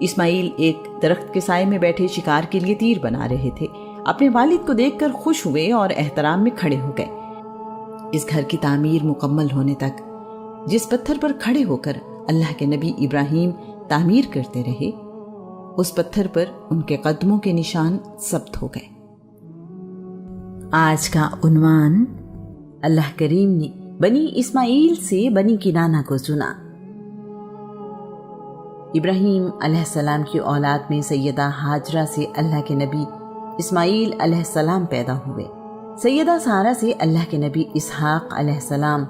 اسماعیل ایک درخت کے سائے میں بیٹھے شکار کے لیے تیر بنا رہے تھے۔ اپنے والد کو دیکھ کر خوش ہوئے اور احترام میں کھڑے ہو گئے۔ اس گھر کی تعمیر مکمل ہونے تک جس پتھر پر کھڑے ہو کر اللہ کے نبی ابراہیم تعمیر کرتے رہے، اس پتھر پر ان کے قدموں کے نشان ثبت ہو گئے۔ آج کا عنوان: اللہ کریم نے بنی اسماعیل سے بنی کنانہ کو چنا۔ ابراہیم علیہ السلام کی اولاد میں سیدہ ہاجرہ سے اللہ کے نبی اسماعیل علیہ السلام پیدا ہوئے۔ سیدہ سارہ سے اللہ کے نبی اسحاق علیہ السلام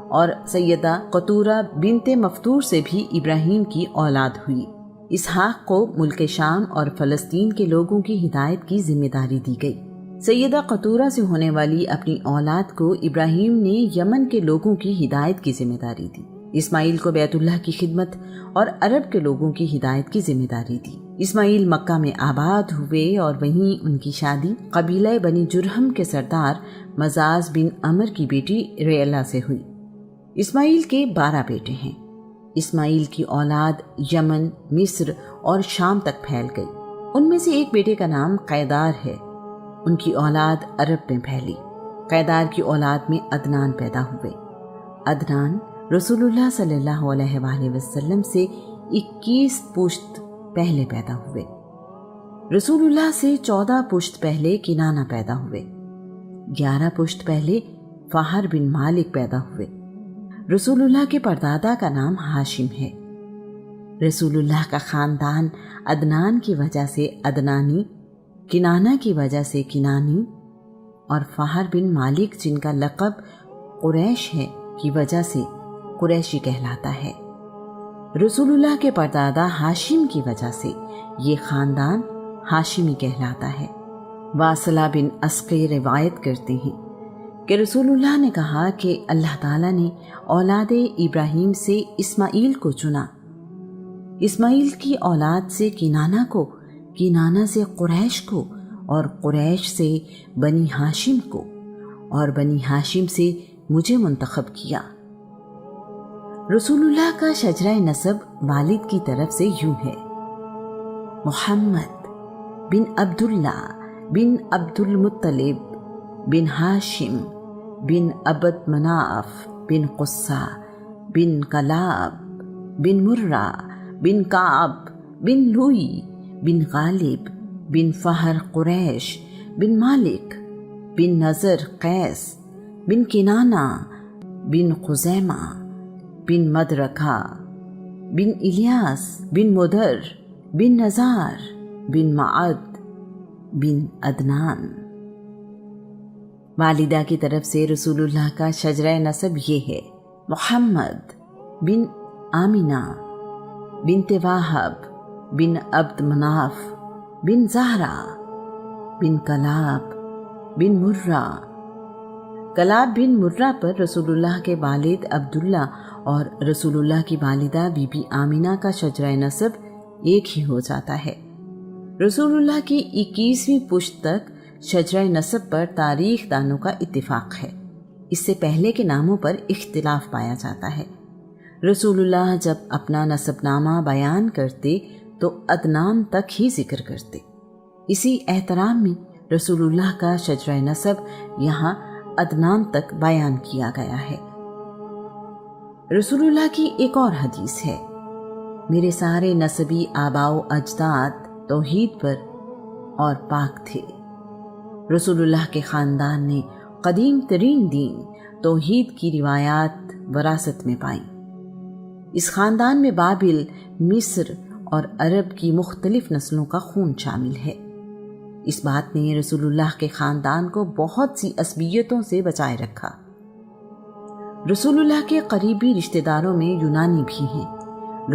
اور سیدہ قطورہ بنت مفتور سے بھی ابراہیم کی اولاد ہوئی۔ اسحاق کو ملک شام اور فلسطین کے لوگوں کی ہدایت کی ذمہ داری دی گئی۔ سیدہ قطورہ سے ہونے والی اپنی اولاد کو ابراہیم نے یمن کے لوگوں کی ہدایت کی ذمہ داری دی۔ اسماعیل کو بیت اللہ کی خدمت اور عرب کے لوگوں کی ہدایت کی ذمہ داری دی۔ اسماعیل مکہ میں آباد ہوئے اور وہیں ان کی شادی قبیلہ بنی جرہم کے سردار مزاز بن عمر کی بیٹی ریلا سے ہوئی۔ اسماعیل کے 12 بیٹے ہیں۔ اسماعیل کی اولاد یمن، مصر اور شام تک پھیل گئی۔ ان میں سے ایک بیٹے کا نام قیدار ہے۔ ان کی اولاد عرب میں پھیلی۔ قیدار کی اولاد میں عدنان پیدا ہوئے۔ عدنان رسول اللہ صلی اللہ علیہ وآلہ وسلم سے 21 پشت پہلے پیدا ہوئے۔ رسول اللہ سے 14 پشت پہلے کنانہ پیدا ہوئے۔ 11 پشت پہلے فہر بن مالک پیدا ہوئے۔ رسول اللہ کے پردادا کا نام ہاشم ہے۔ رسول اللہ کا خاندان عدنان کی وجہ سے عدنانی، کنانہ کی وجہ سے کنانی اور فہر بن مالک جن کا لقب قریش ہے کی وجہ سے قریشی کہلاتا ہے۔ رسول اللہ کے پردادا ہاشم کی وجہ سے یہ خاندان ہاشمی کہلاتا ہے۔ واصلہ بن اسقی روایت کرتے ہیں کہ رسول اللہ نے کہا کہ اللہ تعالیٰ نے اولاد ابراہیم سے اسماعیل کو چنا۔ اسماعیل کی اولاد سے کنانہ کو، کنانہ سے قریش کو، اور قریش سے بنی ہاشم کو، اور بنی ہاشم سے مجھے منتخب کیا۔ رسول اللہ کا شجرہ نسب والد کی طرف سے یوں ہے: محمد بن عبداللہ بن عبد المطلب بن ہاشم بن عبد مناف بن قصہ بن کلاب بن مرہ بن کعب بن لوئی بن غالب بن فہر قریش بن مالک بن نضر قیس بن کنانہ بن خزیمہ بن مدرکہ بن الیاس بن مدر بن نزار بن معد بن عدنان۔ والدہ کی طرف سے رسول اللہ کا شجرہ نسب یہ ہے: محمد بن آمنہ بنت واہب بن عبد مناف بن زہرہ بن کلاب بن مرہ۔ کلاب بن مرہ پر رسول اللہ کے والد عبداللہ اور رسول اللہ کی والدہ بی بی آمنہ کا شجرہ نسب ایک ہی ہو جاتا ہے۔ رسول اللہ کی 21ویں پشت تک شجرہ نسب پر تاریخ دانوں کا اتفاق ہے۔ اس سے پہلے کے ناموں پر اختلاف پایا جاتا ہے۔ رسول اللہ جب اپنا نسب نامہ بیان کرتے تو عدنان تک ہی ذکر کرتے۔ اسی احترام میں رسول اللہ کا شجرہ نسب یہاں عدنان تک بیان کیا گیا ہے۔ رسول اللہ کی ایک اور حدیث ہے: میرے سارے نسبی آباء و اجداد توحید پر اور پاک تھے۔ رسول اللہ کے خاندان نے قدیم ترین دین توحید کی روایات وراثت میں پائیں۔ اس خاندان میں بابل، مصر اور عرب کی مختلف نسلوں کا خون شامل ہے۔ اس بات نے رسول اللہ کے خاندان کو بہت سی عصبیتوں سے بچائے رکھا۔ رسول اللہ کے قریبی رشتہ داروں میں یونانی بھی ہیں۔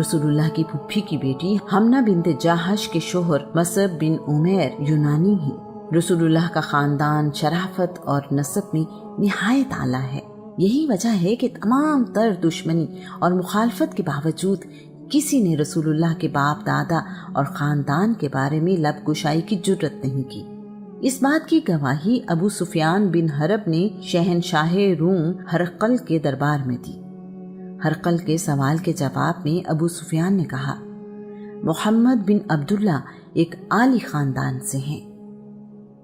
رسول اللہ کی پھپھی کی بیٹی حمنہ بنت جاحش کے شوہر مصعب بن عمیر یونانی ہیں۔ رسول اللہ کا خاندان شرافت اور نسب میں نہایت اعلیٰ ہے۔ یہی وجہ ہے کہ تمام تر دشمنی اور مخالفت کے باوجود کسی نے رسول اللہ کے باپ دادا اور خاندان کے بارے میں لب گشائی کی جرت نہیں کی۔ اس بات کی گواہی ابو سفیان بن حرب نے شہنشاہ روم ہرقل کے دربار میں دی۔ ہرقل کے سوال کے جواب میں ابو سفیان نے کہا: محمد بن عبداللہ ایک عالی خاندان سے ہیں۔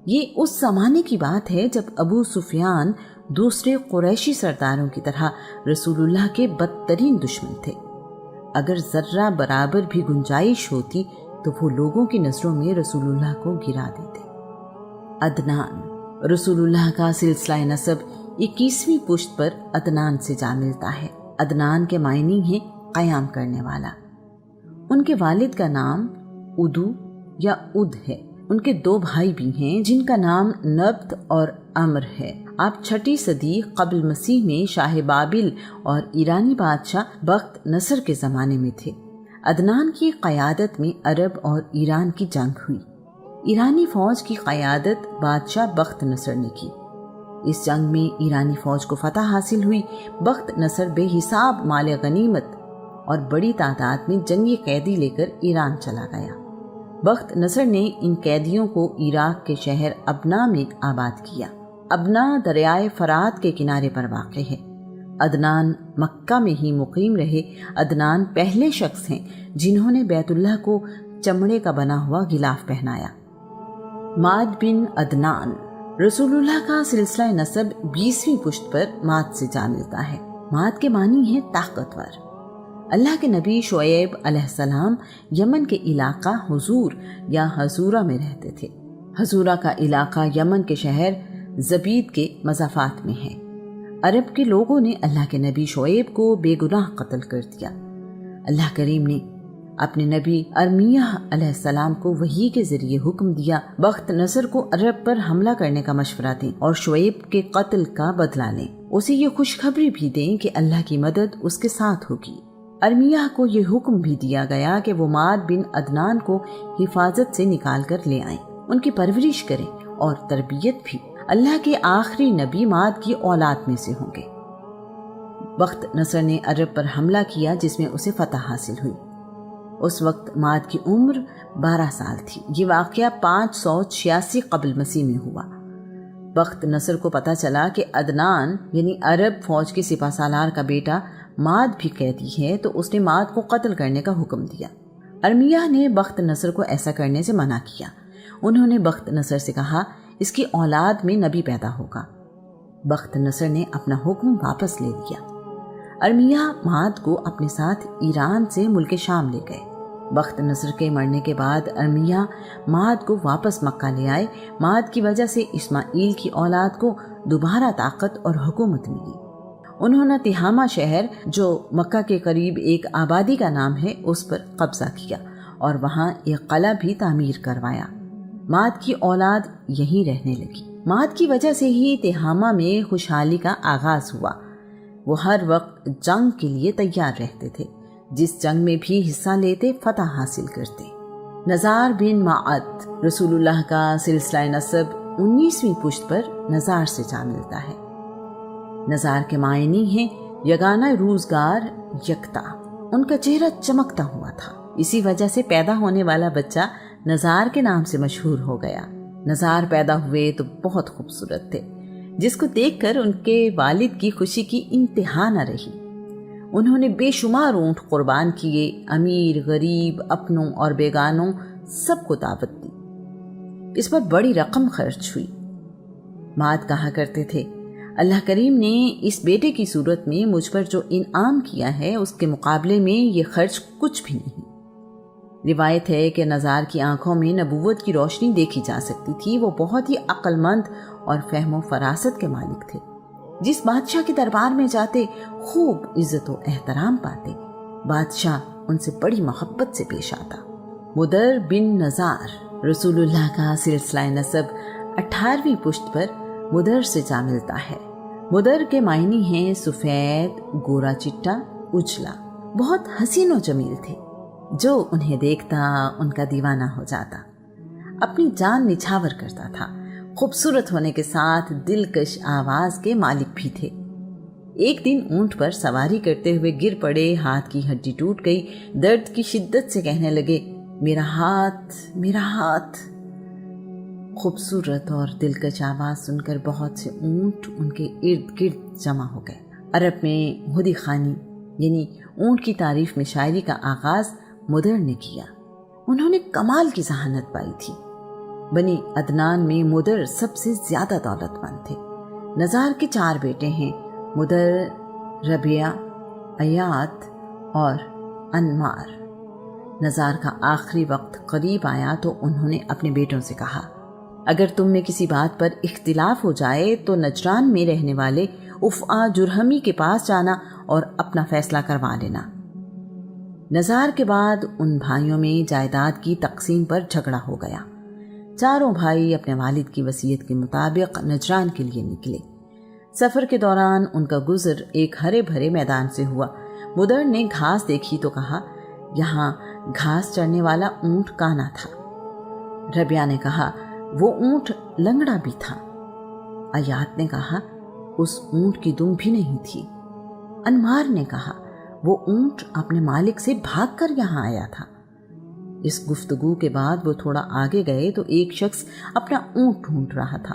یہ اس زمانے کی بات ہے جب ابو سفیان دوسرے قریشی سرداروں کی طرح رسول اللہ کے بدترین دشمن تھے۔ اگر ذرہ برابر بھی گنجائش ہوتی تو وہ لوگوں کی نظروں میں رسول اللہ کو گرا دیتے۔ عدنان، رسول اللہ کا سلسلہ نسب 21ویں پشت پر عدنان سے جا ملتا ہے۔ عدنان کے معنی ہیں قیام کرنے والا۔ ان کے والد کا نام ادو یا اد ہے۔ ان کے 2 بھائی بھی ہیں جن کا نام نبت اور امر ہے۔ آپ 6 صدی قبل مسیح میں شاہ بابل اور ایرانی بادشاہ بخت نصر کے زمانے میں تھے۔ عدنان کی قیادت میں عرب اور ایران کی جنگ ہوئی۔ ایرانی فوج کی قیادت بادشاہ بخت نصر نے کی۔ اس جنگ میں ایرانی فوج کو فتح حاصل ہوئی۔ بخت نصر بے حساب مال غنیمت اور بڑی تعداد میں جنگی قیدی لے کر ایران چلا گیا۔ بخت نصر نے ان قیدیوں کو عراق کے شہر ابنا میں آباد کیا۔ ابنا دریائے فرات کے کنارے پر واقع ہے۔ عدنان مکہ میں ہی مقیم رہے۔ عدنان پہلے شخص ہیں جنہوں نے بیت اللہ کو چمڑے کا بنا ہوا غلاف پہنایا۔ ماد بن عدنان، رسول اللہ کا سلسلہ نسب 20ویں پشت پر ماد سے جا ملتا ہے۔ ماد کے معنی ہے طاقتور۔ اللہ کے نبی شعیب علیہ السلام یمن کے علاقہ حضور یا حضورہ میں رہتے تھے۔ حضورہ کا علاقہ یمن کے شہر زبید کے مضافات میں ہے۔ عرب کے لوگوں نے اللہ کے نبی شعیب کو بے گناہ قتل کر دیا۔ اللہ کریم نے اپنے نبی ارمیہ علیہ السلام کو وحی کے ذریعے حکم دیا بخت نصر کو عرب پر حملہ کرنے کا مشورہ دیں اور شعیب کے قتل کا بدلہ لیں۔ اسے یہ خوشخبری بھی دیں کہ اللہ کی مدد اس کے ساتھ ہوگی۔ ارمیہ کو یہ حکم بھی دیا گیا کہ وہ ماد بن عدنان کو حفاظت سے نکال کر لے آئیں، ان کی پرورش کریں اور تربیت بھی۔ اللہ کے آخری نبی ماد کی اولاد میں سے ہوں گے۔ بخت نصر نے عرب پر حملہ کیا جس میں اسے فتح حاصل ہوئی۔ اس وقت ماد کی عمر 12 سال تھی۔ یہ واقعہ 586 قبل مسیح میں ہوا۔ بخت نصر کو پتہ چلا کہ عدنان یعنی عرب فوج کے سپہ سالار کا بیٹا ماد بھی قیدی ہے، تو اس نے ماد کو قتل کرنے کا حکم دیا۔ ارمیہ نے بخت نصر کو ایسا کرنے سے منع کیا۔ انہوں نے بخت نصر سے کہا اس کی اولاد میں نبی پیدا ہوگا۔ بخت نصر نے اپنا حکم واپس لے لیا۔ ارمیہ ماد کو اپنے ساتھ ایران سے ملک شام لے گئے۔ بخت نصر کے مرنے کے بعد ارمیہ ماد کو واپس مکہ لے آئے۔ ماد کی وجہ سے اسماعیل کی اولاد کو دوبارہ طاقت اور حکومت ملی۔ انہوں نے تہامہ شہر جو مکہ کے قریب ایک آبادی کا نام ہے اس پر قبضہ کیا اور وہاں ایک قلعہ بھی تعمیر کروایا۔ ماد کی اولاد یہیں رہنے لگی۔ ماد کی وجہ سے ہی تہامہ میں خوشحالی کا آغاز ہوا۔ وہ ہر وقت جنگ کے لیے تیار رہتے تھے، جس جنگ میں بھی حصہ لیتے فتح حاصل کرتے۔ نزار بن معد، رسول اللہ کا سلسلہ نسب 19ویں پشت پر نزار سے جا ملتا ہے۔ نزار کے معنی ہیں یگانہ روزگار، یکتا۔ ان کا چہرہ چمکتا ہوا تھا، اسی وجہ سے پیدا ہونے والا بچہ نزار کے نام سے مشہور ہو گیا۔ نزار پیدا ہوئے تو بہت خوبصورت تھے، جس کو دیکھ کر ان کے والد کی خوشی کی انتہا نہ رہی۔ انہوں نے بے شمار اونٹ قربان کیے، امیر غریب اپنوں اور بیگانوں سب کو دعوت دی۔ اس پر بڑی رقم خرچ ہوئی۔ ماد کہا کرتے تھے اللہ کریم نے اس بیٹے کی صورت میں مجھ پر جو انعام کیا ہے اس کے مقابلے میں یہ خرچ کچھ بھی نہیں۔ روایت ہے کہ نزار کی آنکھوں میں نبوت کی روشنی دیکھی جا سکتی تھی۔ وہ بہت ہی عقل مند اور فہم و فراست کے مالک تھے۔ جس بادشاہ کے دربار میں جاتے خوب عزت و احترام پاتے۔ بادشاہ ان سے بڑی محبت سے پیش آتا۔ مدر بن نزار، رسول اللہ کا سلسلہ نسب 18ویں پشت پر مدر سے جا ملتا ہے۔ مدر کے معنی ہیں سفید، گورا چٹا، اجلا۔ بہت حسین و جمیل تھے، جو انہیں دیکھتا ان کا دیوانہ ہو جاتا۔ اپنی جان نچھاور کرتا تھا۔ خوبصورت ہونے کے ساتھ دلکش آواز کے مالک بھی تھے۔ ایک دن اونٹ پر سواری کرتے ہوئے گر پڑے، ہاتھ کی ہڈی ٹوٹ گئی۔ درد کی شدت سے کہنے لگے میرا ہاتھ، میرا ہاتھ۔ خوبصورت اور دلکش آواز سن کر بہت سے اونٹ ان کے ارد گرد جمع ہو گئے۔ عرب میں ہدی خانی یعنی اونٹ کی تعریف میں شاعری کا آغاز مدر نے کیا۔ انہوں نے کمال کی ذہانت پائی تھی۔ بنی عدنان میں مدر سب سے زیادہ دولت مند تھے۔ نزار کے 4 بیٹے ہیں، مدر، ربیعہ، ایات اور انمار۔ نزار کا آخری وقت قریب آیا تو انہوں نے اپنے بیٹوں سے کہا، اگر تم میں کسی بات پر اختلاف ہو جائے تو نجران میں رہنے والے افعا جرہمی کے پاس جانا اور اپنا فیصلہ کروا لینا۔ نزار کے بعد ان بھائیوں میں جائیداد کی تقسیم پر جھگڑا ہو گیا۔ چاروں بھائی اپنے والد کی وصیت کے مطابق نجران کے لیے نکلے۔ سفر کے دوران ان کا گزر ایک ہرے بھرے میدان سے ہوا۔ مدر نے گھاس دیکھی تو کہا، یہاں گھاس چرنے والا اونٹ کانا تھا۔ ربیعہ نے کہا، وہ اونٹ لنگڑا بھی تھا۔ ایات نے کہا، اس اونٹ کی دم بھی نہیں تھی۔ انمار نے کہا، وہ اونٹ اپنے مالک سے بھاگ کر یہاں آیا تھا۔ اس گفتگو کے بعد وہ تھوڑا آگے گئے تو ایک شخص اپنا اونٹ ڈھونڈ رہا تھا۔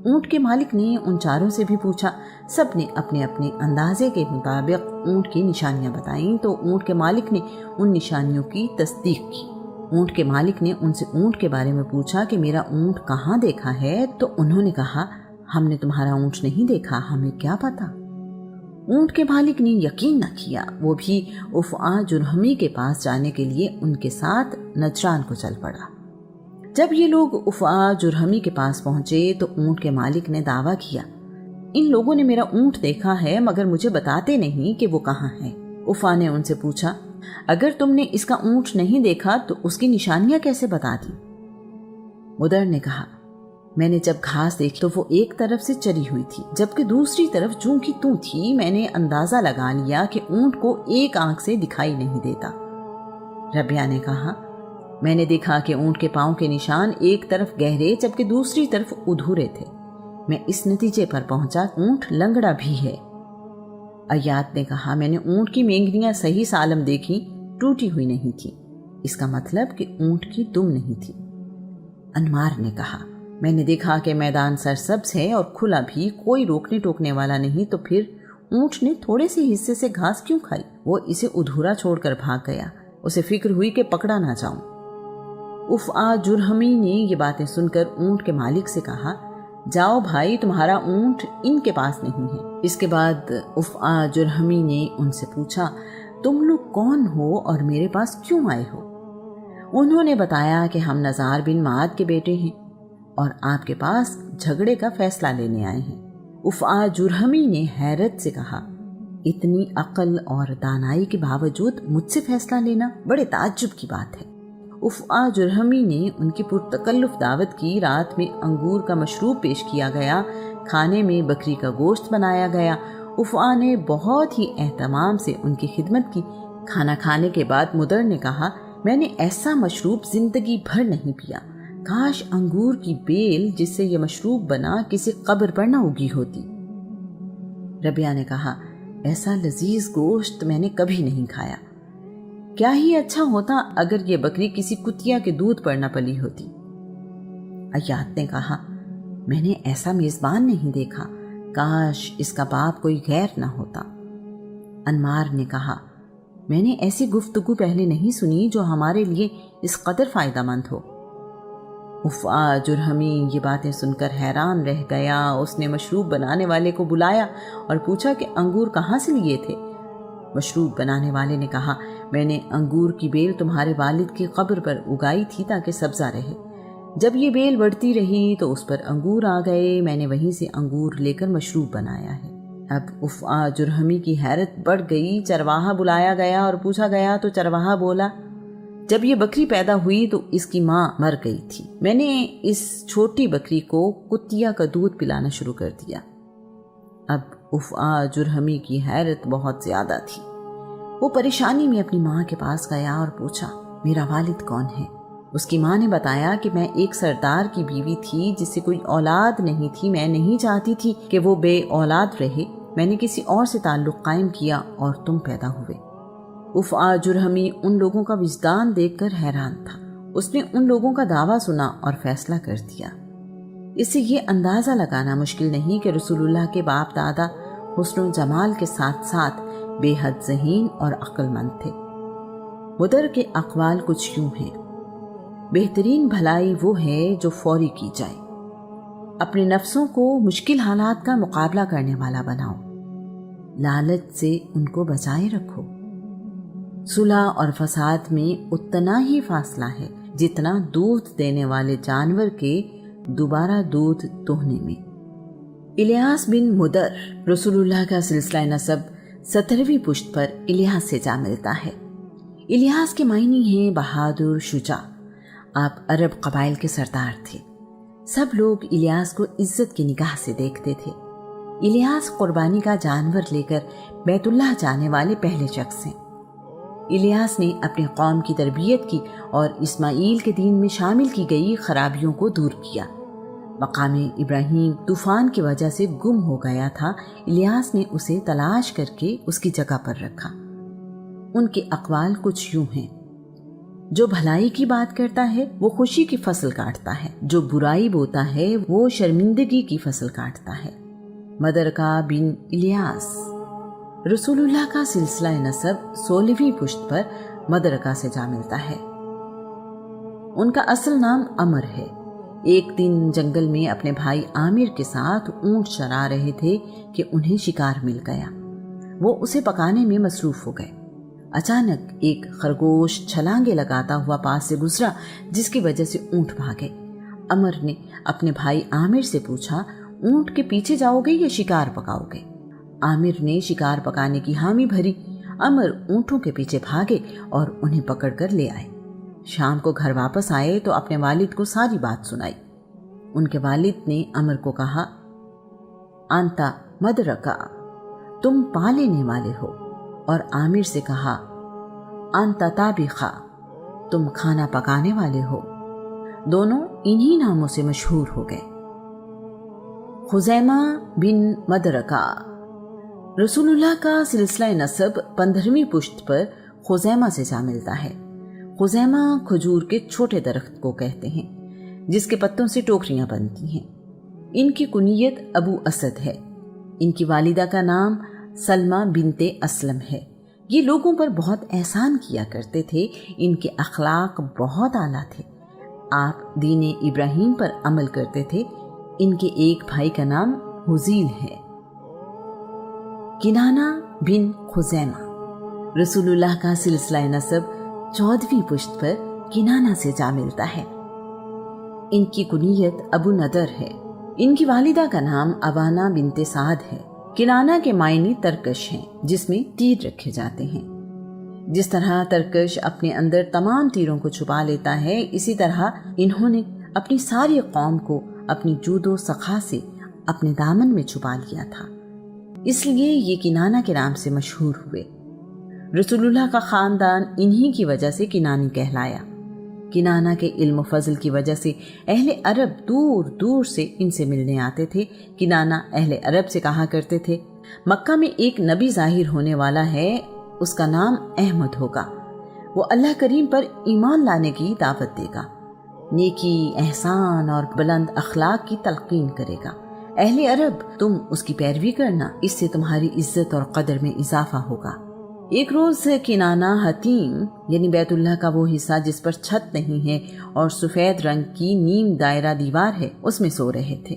اونٹ کے مالک نے ان چاروں سے بھی پوچھا۔ سب نے اپنے اپنے اندازے کے مطابق اونٹ کی نشانیاں بتائیں تو اونٹ کے مالک نے ان نشانیوں کی تصدیق کی۔ اونٹ کے مالک نے ان سے اونٹ کے بارے میں پوچھا کہ میرا اونٹ کہاں دیکھا ہے، تو انہوں نے کہا، ہم نے تمہارا اونٹ نہیں دیکھا، ہمیں کیا پتا۔ اونٹ کے مالک نے یقین نہ کیا، وہ بھی افعا جرہمی کے پاس جانے کے لیے ان کے ساتھ نجران کو چل پڑا۔ جب یہ لوگ افعا جرہمی کے پاس پہنچے تو اونٹ کے مالک نے دعویٰ کیا، ان لوگوں نے میرا اونٹ دیکھا ہے مگر مجھے بتاتے نہیں کہ وہ کہاں ہے۔ افعا نے ان سے پوچھا، اگر تم نے اس کا اونٹ نہیں دیکھا تو اس کی نشانیاں کیسے بتا دی؟ مدر نے کہا، میں نے جب گھاس دیکھی تو وہ ایک طرف سے چری ہوئی تھی، جبکہ دوسری طرف جوں کی توں تھی۔ میں نے اندازہ لگا لیا کہ اونٹ کو ایک آنکھ سے دکھائی نہیں دیتا۔ ربیعہ نے کہا، میں نے دیکھا کہ اونٹ کے پاؤں کے نشان ایک طرف گہرے جبکہ دوسری طرف ادھورے تھے۔ میں اس نتیجے پر پہنچا، اونٹ لنگڑا بھی ہے۔ ایات نے کہا، میں نے اونٹ کی مینگنیاں صحیح سالم دیکھی، ٹوٹی ہوئی نہیں تھی، اس کا مطلب کہ اونٹ کی دم نہیں تھی۔ انمار نے کہا، میں نے دیکھا کہ میدان سرسبز ہے اور کھلا بھی، کوئی روکنے ٹوکنے والا نہیں، تو پھر اونٹ نے تھوڑے سے حصے سے گھاس کیوں کھائی؟ وہ اسے ادھورا چھوڑ کر بھاگ گیا، اسے فکر ہوئی کہ پکڑا نہ جاؤں۔ افعا جرہمی نے یہ باتیں سن کر اونٹ کے مالک سے کہا، جاؤ بھائی، تمہارا اونٹ ان کے پاس نہیں ہے۔ اس کے بعد افعا جرہمی نے ان سے پوچھا، تم لوگ کون ہو اور میرے پاس کیوں آئے ہو؟ انہوں نے بتایا کہ ہم نزار بن معاد کے بیٹے ہیں اور آپ کے پاس جھگڑے کا فیصلہ لینے آئے ہیں۔ افعا جرہمی نے حیرت سے کہا، اتنی عقل اور دانائی کے باوجود مجھ سے فیصلہ لینا بڑے تعجب کی بات ہے۔ افعا جرہمی نے ان کی پرتکلف دعوت کی۔ رات میں انگور کا مشروب پیش کیا گیا، کھانے میں بکری کا گوشت بنایا گیا۔ افعا نے بہت ہی اہتمام سے ان کی خدمت کی۔ کھانا کھانے کے بعد مدر نے کہا، میں نے ایسا مشروب زندگی بھر نہیں پیا، کاش انگور کی بیل جس سے یہ مشروب بنا کسی قبر پر نہ اگی ہوتی۔ ربیعہ نے کہا، ایسا لذیذ گوشت میں نے کبھی نہیں کھایا، کیا ہی اچھا ہوتا اگر یہ بکری کسی کتیا کے دودھ پر نہ پلی ہوتی۔ ایات نے کہا، میں نے ایسا میزبان نہیں دیکھا، کاش اس کا باپ کوئی غیر نہ ہوتا۔ انمار نے کہا، میں نے ایسی گفتگو پہلے نہیں سنی جو ہمارے لیے اس قدر فائدہ مند ہو۔ افعا جرہمی یہ باتیں سن کر حیران رہ گیا۔ اس نے مشروب بنانے والے کو بلایا اور پوچھا کہ انگور کہاں سے لیے تھے؟ مشروب بنانے والے نے کہا، میں نے انگور کی بیل تمہارے والد کی قبر پر اگائی تھی تاکہ سبزہ رہے۔ جب یہ بیل بڑھتی رہی تو اس پر انگور آ گئے، میں نے وہیں سے انگور لے کر مشروب بنایا ہے۔ اب افعا جرہمی کی حیرت بڑھ گئی۔ چرواہا بلایا گیا اور پوچھا گیا تو چرواہا بولا، جب یہ بکری پیدا ہوئی تو اس کی ماں مر گئی تھی، میں نے اس چھوٹی بکری کو کتیا کا دودھ پلانا شروع کر دیا۔ اب افعا جرہمی کی حیرت بہت زیادہ تھی۔ وہ پریشانی میں اپنی ماں کے پاس گیا اور پوچھا، میرا والد کون ہے؟ اس کی ماں نے بتایا کہ میں ایک سردار کی بیوی تھی جس سے کوئی اولاد نہیں تھی، میں نہیں چاہتی تھی کہ وہ بے اولاد رہے، میں نے کسی اور سے تعلق قائم کیا اور تم پیدا ہوئے۔ افعا جرہمی ان لوگوں کا وجدان دیکھ کر حیران تھا۔ اس نے ان لوگوں کا دعویٰ سنا اور فیصلہ کر دیا۔ اس سے یہ اندازہ لگانا مشکل نہیں کہ رسول اللہ کے باپ دادا حسن و جمال کے ساتھ ساتھ بے حد ذہین اور عقل مند تھے۔ مدر کے اقوال کچھ یوں ہیں: بہترین بھلائی وہ ہے جو فوری کی جائے، اپنے نفسوں کو مشکل حالات کا مقابلہ کرنے والا بناؤ، لالچ سے ان کو بچائے رکھو۔ صلح اور فساد میں اتنا ہی فاصلہ ہے جتنا دودھ دینے والے جانور کے دوبارہ دودھ دوہنے میں۔ الیاس بن مدر رسول اللہ کا سلسلہ نسب 17ویں پشت پر الیاس سے جا ملتا ہے۔ الیاس کے معنی ہیں بہادر، شجاع۔ آپ عرب قبائل کے سردار تھے۔ سب لوگ الیاس کو عزت کی نگاہ سے دیکھتے تھے۔ الیاس قربانی کا جانور لے کر بیت اللہ جانے والے پہلے شخص ہیں۔ الیاس نے اپنی قوم کی تربیت کی اور اسماعیل کے دین میں شامل کی گئی خرابیوں کو دور کیا۔ مقام ابراہیم طوفان کی وجہ سے گم ہو گیا تھا، الیاس نے اسے تلاش کر کے اس کی جگہ پر رکھا۔ ان کے اقوال کچھ یوں ہیں: جو بھلائی کی بات کرتا ہے وہ خوشی کی فصل کاٹتا ہے، جو برائی بوتا ہے وہ شرمندگی کی فصل کاٹتا ہے۔ مدرکہ بن الیاس رسول اللہ کا سلسلہ نسب 16ویں پشت پر مدرکہ سے جا ملتا ہے۔ ان کا اصل نام عمر ہے۔ ایک دن جنگل میں اپنے بھائی عامر کے ساتھ اونٹ چرا رہے تھے کہ انہیں شکار مل گیا۔ وہ اسے پکانے میں مصروف ہو گئے۔ اچانک ایک خرگوش چھلانگے لگاتا ہوا پاس سے گزرا، جس کی وجہ سے اونٹ بھاگے۔ عمر نے اپنے بھائی عامر سے پوچھا، اونٹ کے پیچھے جاؤ گے یا شکار پکاؤ گے؟ عامر نے شکار پکانے کی حامی بھری۔ عمر اونٹوں کے پیچھے بھاگے اور انہیں پکڑ کر لے آئے۔ شام کو گھر واپس آئے تو اپنے والد کو ساری بات سنائی۔ ان کے والد نے عمر کو کہا، انتا مدرکہ، تم پا لینے والے ہو، اور عامر سے کہا، انتا طابخہ، تم کھانا پکانے والے ہو۔ دونوں انہی ناموں سے مشہور ہو گئے۔ خزیمہ بن مدرکہ رسول اللہ کا سلسلہ نسب 15ویں پشت پر خزیمہ سے جا ملتا ہے۔ خزیمہ کھجور کے چھوٹے درخت کو کہتے ہیں جس کے پتوں سے ٹوکریاں بنتی ہیں۔ ان کی کنیت ابو اسد ہے۔ ان کی والدہ کا نام سلمہ بنت اسلم ہے۔ یہ لوگوں پر بہت احسان کیا کرتے تھے۔ ان کے اخلاق بہت اعلیٰ تھے۔ آپ دین ابراہیم پر عمل کرتے تھے۔ ان کے ایک بھائی کا نام حزیل ہے۔ کنانہ بن خزیمہ رسول اللہ کا سلسلہ نسب 14ویں پشت پر کنانہ سے جا ملتا ہے۔ ان کی کنیت ابو ندر ہے۔ ان کی والدہ کا نام ابانہ بنت سعد ہے۔ کنانہ کے معنی ترکش ہیں، جس میں تیر رکھے جاتے ہیں۔ جس طرح ترکش اپنے اندر تمام تیروں کو چھپا لیتا ہے، اسی طرح انہوں نے اپنی ساری قوم کو اپنی جود و سخا سے اپنے دامن میں چھپا لیا تھا، اس لیے یہ کنانہ کے نام سے مشہور ہوئے۔ رسول اللہ کا خاندان انہی کی وجہ سے کنانی کہلایا۔ کنانہ کے علم و فضل کی وجہ سے اہل عرب دور دور سے ان سے ملنے آتے تھے۔ کنانہ اہل عرب سے کہا کرتے تھے، مکہ میں ایک نبی ظاہر ہونے والا ہے، اس کا نام احمد ہوگا، وہ اللہ کریم پر ایمان لانے کی دعوت دے گا، نیکی، احسان اور بلند اخلاق کی تلقین کرے گا۔ اہل عرب، تم اس کی پیروی کرنا، اس سے تمہاری عزت اور قدر میں اضافہ ہوگا۔ ایک روز کنانہ حتیم یعنی بیت اللہ کا وہ حصہ جس پر چھت نہیں ہے اور سفید رنگ کی نیم دائرہ دیوار ہے، اس میں سو رہے تھے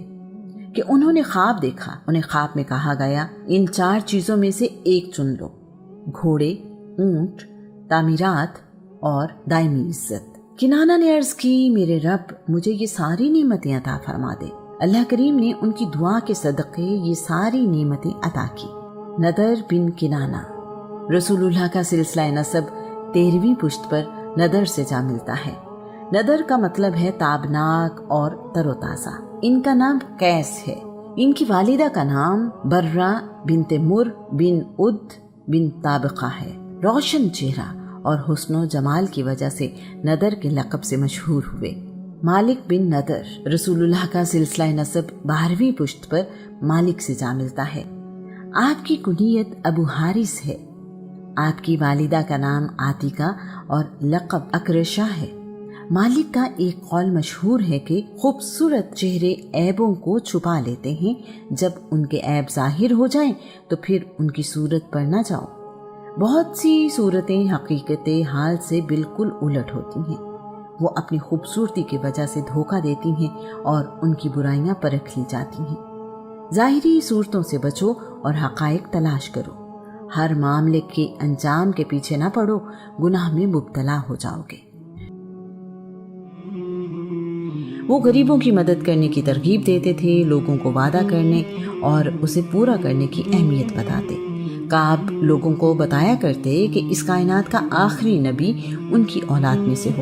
کہ انہوں نے خواب دیکھا۔ انہیں خواب میں کہا گیا، ان 4 چیزوں میں سے ایک چن لو، گھوڑے، اونٹ، تعمیرات اور دائمی عزت۔ کنانہ نے عرض کی، میرے رب مجھے یہ ساری نعمتیں عطا فرما دے۔ اللہ کریم نے ان کی دعا کے صدقے یہ ساری نعمتیں عطا کی۔ ندر بن کنانہ رسول اللہ کا سلسلہ نسب 13ویں پشت پر ندر سے جا ملتا ہے۔ ندر کا مطلب ہے تابناک اور تر و تازہ۔ ان کا نام قیس ہے۔ ان کی والدہ کا نام برہ بنت مر بن اد بن طابقہ ہے۔ روشن چہرہ اور حسن و جمال کی وجہ سے ندر کے لقب سے مشہور ہوئے۔ مالک بن ندر رسول اللہ کا سلسلہ نسب 12ویں پشت پر مالک سے جا ملتا ہے۔ آپ کی کنیت ابو حارث ہے۔ آپ کی والدہ کا نام عاتقہ اور لقب اکرشہ ہے۔ مالک کا ایک قول مشہور ہے کہ خوبصورت چہرے عیبوں کو چھپا لیتے ہیں، جب ان کے عیب ظاہر ہو جائیں تو پھر ان کی صورت پر نہ جاؤ۔ بہت سی صورتیں حقیقت حال سے بالکل الٹ ہوتی ہیں۔ وہ اپنی خوبصورتی کی وجہ سے دھوکہ دیتی ہیں اور ان کی برائیاں پرکھ لی جاتی ہیں۔ ظاہری صورتوں سے بچو اور حقائق تلاش کرو۔ ہر معاملے کے انجام کے پیچھے نہ پڑو، گناہ میں مبتلا ہو جاؤ گے۔ وہ غریبوں کی مدد کرنے کی ترغیب دیتے تھے، لوگوں کو وعدہ کرنے اور اسے پورا کرنے کی اہمیت بتاتے۔ کعب لوگوں کو بتایا کرتے کہ اس کائنات کا آخری نبی ان کی اولاد میں سے ہو۔